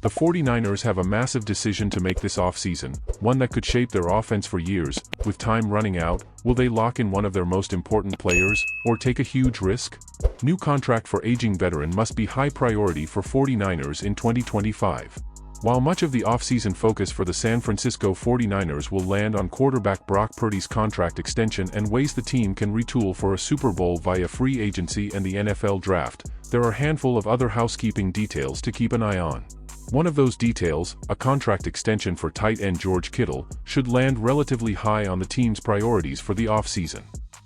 The 49ers have a massive decision to make this offseason, one that could shape their offense for years. With time running out, will they lock in one of their most important players, or take a huge risk? New contract for aging veteran must be high priority for 49ers in 2025. While much of the offseason focus for the San Francisco 49ers will land on quarterback Brock Purdy's contract extension and ways the team can retool for a Super Bowl via free agency and the NFL draft, there are a handful of other housekeeping details to keep an eye on. One of those details, a contract extension for tight end George Kittle, should land relatively high on the team's priorities for the offseason.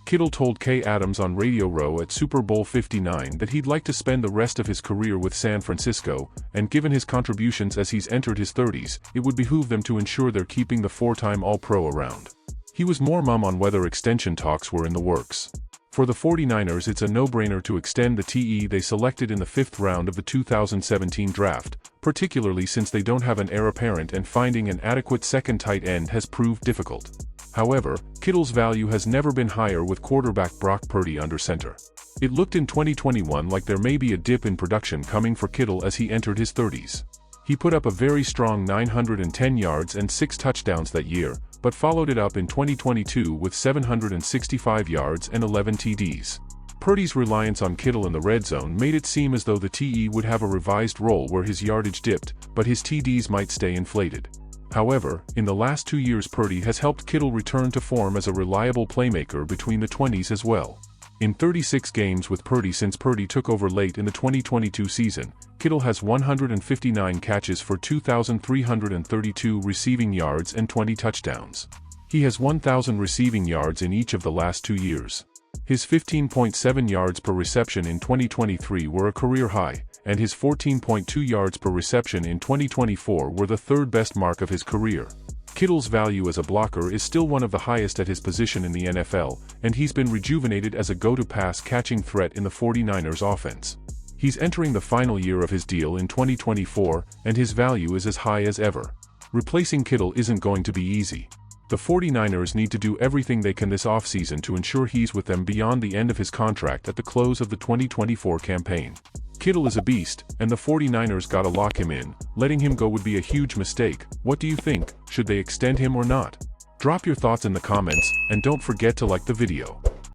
Kittle told Kay Adams on Radio Row at Super Bowl 59 that he'd like to spend the rest of his career with San Francisco, and given his contributions as he's entered his 30s, it would behoove them to ensure they're keeping the four-time All-Pro around. He was more mum on whether extension talks were in the works. For the 49ers, it's a no-brainer to extend the TE they selected in the 5th round of the 2017 draft, particularly since they don't have an heir apparent and finding an adequate second tight end has proved difficult. However, Kittle's value has never been higher with quarterback Brock Purdy under center. It looked in 2021 like there may be a dip in production coming for Kittle as he entered his 30s. He put up a very strong 910 yards and 6 touchdowns that year, but followed it up in 2022 with 765 yards and 11 TDs. Purdy's reliance on Kittle in the red zone made it seem as though the TE would have a revised role where his yardage dipped, but his TDs might stay inflated. However, in the last 2 years Purdy has helped Kittle return to form as a reliable playmaker between the 20s as well. In 36 games with Purdy since Purdy took over late in the 2022 season, Kittle has 159 catches for 2,332 receiving yards and 20 touchdowns. He has 1,000 receiving yards in each of the last 2 years. His 15.7 yards per reception in 2023 were a career high, and his 14.2 yards per reception in 2024 were the third best mark of his career. Kittle's value as a blocker is still one of the highest at his position in the NFL, and he's been rejuvenated as a go-to pass-catching threat in the 49ers offense. He's entering the final year of his deal in 2024, and his value is as high as ever. Replacing Kittle isn't going to be easy. The 49ers need to do everything they can this offseason to ensure he's with them beyond the end of his contract at the close of the 2024 campaign. Kittle is a beast, and the 49ers gotta lock him in. Letting him go would be a huge mistake. What do you think? Should they extend him or not? Drop your thoughts in the comments, and don't forget to like the video.